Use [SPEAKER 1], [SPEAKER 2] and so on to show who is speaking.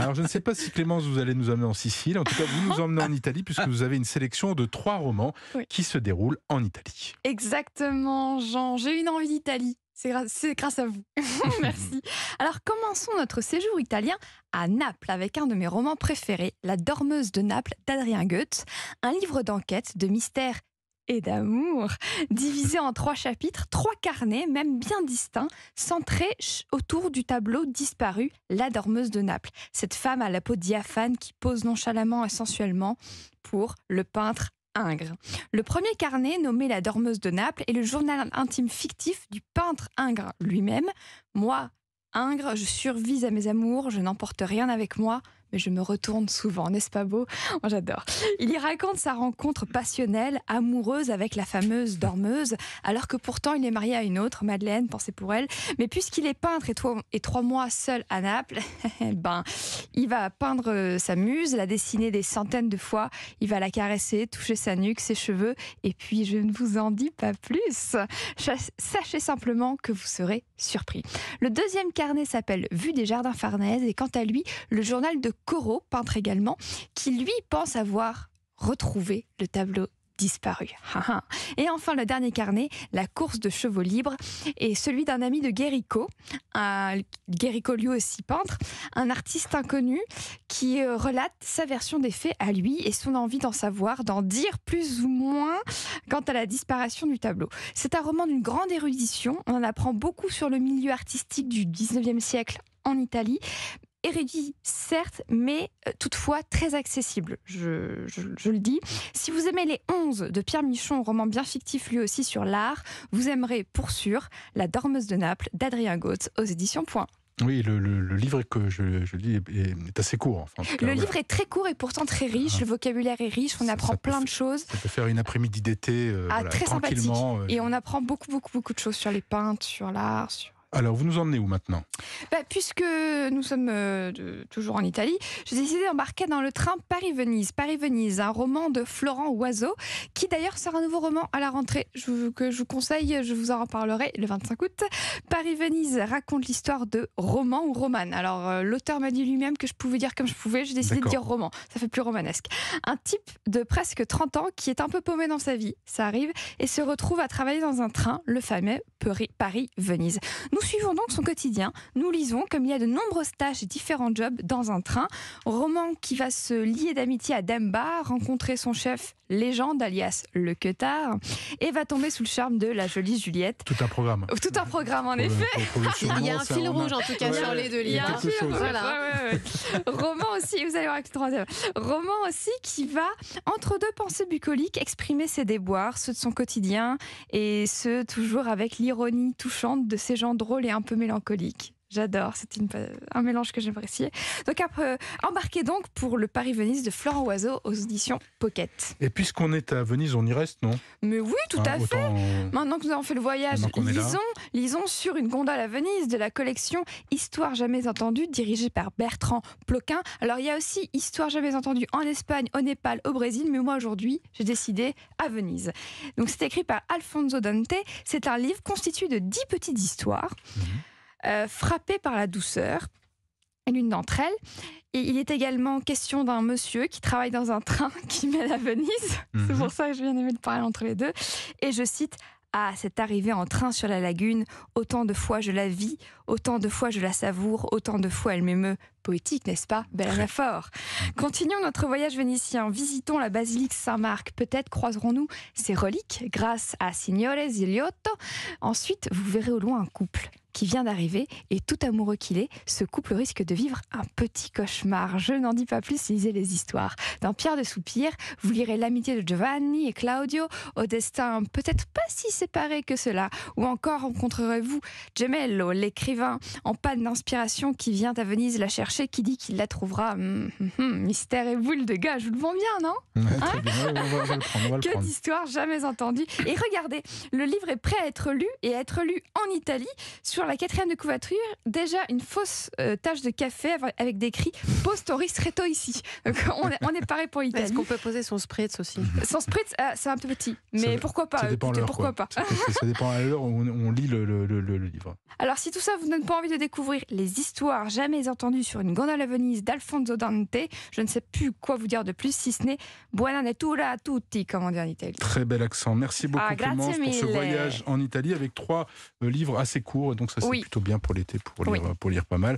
[SPEAKER 1] Alors je ne sais pas si Clémence vous allez nous emmener en Sicile, en tout cas vous nous emmenez en Italie puisque vous avez une sélection de 3 romans qui se déroulent en Italie.
[SPEAKER 2] Exactement, Jean. J'ai une envie d'Italie. C'est grâce à vous. Merci. Alors, commençons notre séjour italien à Naples avec un de mes romans préférés, La Dormeuse de Naples d'Adrien Goethe, un livre d'enquête, de mystère et d'amour, divisé en 3 chapitres, 3 carnets, même bien distincts, centrés autour du tableau disparu, La Dormeuse de Naples. Cette femme à la peau diaphane qui pose nonchalamment et sensuellement pour le peintre Ingres. Le premier carnet, nommé La Dormeuse de Naples, est le journal intime fictif du peintre Ingres lui-même. Moi, Ingres, je survis à mes amours, je n'emporte rien avec moi, mais je me retourne souvent, n'est-ce pas beau? Moi, j'adore. Il y raconte sa rencontre passionnelle, amoureuse avec la fameuse dormeuse, alors que pourtant il est marié à une autre, Madeleine, pensez pour elle. Mais puisqu'il est peintre et 3 mois seul à Naples, il va peindre sa muse, la dessiner des centaines de fois, il va la caresser, toucher sa nuque, ses cheveux, et puis je ne vous en dis pas plus. Sachez simplement que vous serez surpris. Le deuxième carnet s'appelle Vue des Jardins Farnèse, et quant à lui, le journal de Corot, peintre également, qui lui pense avoir retrouvé le tableau disparu. Et enfin, le dernier carnet, La course de chevaux libres, est celui d'un ami de Guéricault, Guéricault lui aussi peintre, un artiste inconnu qui relate sa version des faits à lui et son envie d'en savoir, d'en dire plus ou moins quant à la disparition du tableau. C'est un roman d'une grande érudition, on en apprend beaucoup sur le milieu artistique du 19e siècle en Italie. Érudit, certes, mais toutefois très accessible, je le dis. Si vous aimez Les 11 de Pierre Michon, roman bien fictif lui aussi sur l'art, vous aimerez pour sûr La Dormeuse de Naples d'Adrien Goethe aux éditions Point.
[SPEAKER 1] Oui, le livre que je lis est assez court. Enfin,
[SPEAKER 2] le livre est très court et pourtant très riche, le vocabulaire est riche, on apprend plein de choses.
[SPEAKER 1] Ça peut faire une après-midi d'été
[SPEAKER 2] très
[SPEAKER 1] tranquillement.
[SPEAKER 2] Et on apprend beaucoup de choses sur les peintres, sur l'art,
[SPEAKER 1] Alors, vous nous emmenez où maintenant ?
[SPEAKER 2] Puisque nous sommes toujours en Italie, j'ai décidé d'embarquer dans le train Paris-Venise. Paris-Venise, un roman de Florent Oiseau, qui d'ailleurs sort un nouveau roman à la rentrée, que je vous conseille, je vous en reparlerai le 25 août. Paris-Venise raconte l'histoire de roman ou romane. Alors, l'auteur m'a dit lui-même que je pouvais dire comme je pouvais, j'ai décidé de dire roman, ça fait plus romanesque. Un type de presque 30 ans qui est un peu paumé dans sa vie, ça arrive, et se retrouve à travailler dans un train, le fameux Paris-Venise. Nous suivons donc son quotidien, nous lisons comme il y a de nombreuses tâches et différents jobs dans un train. Roman qui va se lier d'amitié à Demba, rencontrer son chef légende alias le Queutard, et va tomber sous le charme de la jolie Juliette.
[SPEAKER 1] Tout un programme.
[SPEAKER 2] Tout un programme en effet.
[SPEAKER 3] Il y a un fil rouge en tout cas sur les 2 livres.
[SPEAKER 2] Il y a un fil rouge. Voilà. Roman aussi, vous allez voir avec le 3e. Roman aussi qui va, entre 2 pensées bucoliques, exprimer ses déboires, ceux de son quotidien, et ceux toujours avec l'ironie touchante de ces gens drôles et un peu mélancoliques. J'adore, c'est un mélange que j'apprécie. Donc embarquez donc pour le Paris-Venise de Florent Oiseau aux éditions Pocket.
[SPEAKER 1] Et puisqu'on est à Venise, on y reste, non ?
[SPEAKER 2] Mais oui, tout à fait. Maintenant que nous avons fait le voyage, lisons sur une gondole à Venise de la collection Histoire jamais entendue, dirigée par Bertrand Ploquin. Alors il y a aussi Histoire jamais entendue en Espagne, au Népal, au Brésil, mais moi aujourd'hui, j'ai décidé à Venise. Donc c'est écrit par Alfonso Dante. C'est un livre constitué de 10 petites histoires. Frappé par la douceur, et l'une d'entre elles. Et il est également question d'un monsieur qui travaille dans un train qui mène à Venise. C'est pour ça que je viens aimer le parallèle entre les deux. Et je cite: Ah, cette arrivée en train sur la lagune, autant de fois je la vis, autant de fois je la savoure, autant de fois elle m'émeut. Poétique, n'est-ce pas? Belle anaphore. Continuons notre voyage vénitien. Visitons la basilique Saint-Marc. Peut-être croiserons-nous ses reliques grâce à Signore Ziliotto. Ensuite, vous verrez au loin un couple qui vient d'arriver, et tout amoureux qu'il est, ce couple risque de vivre un petit cauchemar. Je n'en dis pas plus, lisez les histoires. Dans Pierre de Soupir, vous lirez l'amitié de Giovanni et Claudio, au destin peut-être pas si séparé que cela. Ou encore rencontrerez-vous Gemello, l'écrivain en panne d'inspiration qui vient à Venise la chercher, qui dit qu'il la trouvera. Mystère et boule de gars, je vous le vends bien, non?
[SPEAKER 1] Très bien, on va le prendre.
[SPEAKER 2] Que d'histoires jamais entendues. Et regardez, le livre est prêt à être lu, et à être lu en Italie, sur sur la 4e de couverture, déjà une fausse tache de café avec des cris « Posto ristretto ici ». On est pareil pour l'Italie.
[SPEAKER 3] Est-ce qu'on peut poser son spritz aussi?
[SPEAKER 2] Son spritz, c'est un peu petit, mais pourquoi pas?
[SPEAKER 1] Ça dépend
[SPEAKER 2] Écoutez,
[SPEAKER 1] l'heure,
[SPEAKER 2] pourquoi pas?
[SPEAKER 1] Ça dépend à l'heure où on lit le livre.
[SPEAKER 2] Alors, si tout ça vous donne pas envie de découvrir les histoires jamais entendues sur une gondole à Venise d'Alfonso Dante, je ne sais plus quoi vous dire de plus, si ce n'est Buona natura a tutti, comme on dit en Italie.
[SPEAKER 1] Très bel accent. Merci beaucoup, Clémence, pour ce voyage en Italie avec 3 livres assez courts. Donc ça, c'est plutôt bien pour l'été, pour lire pas mal.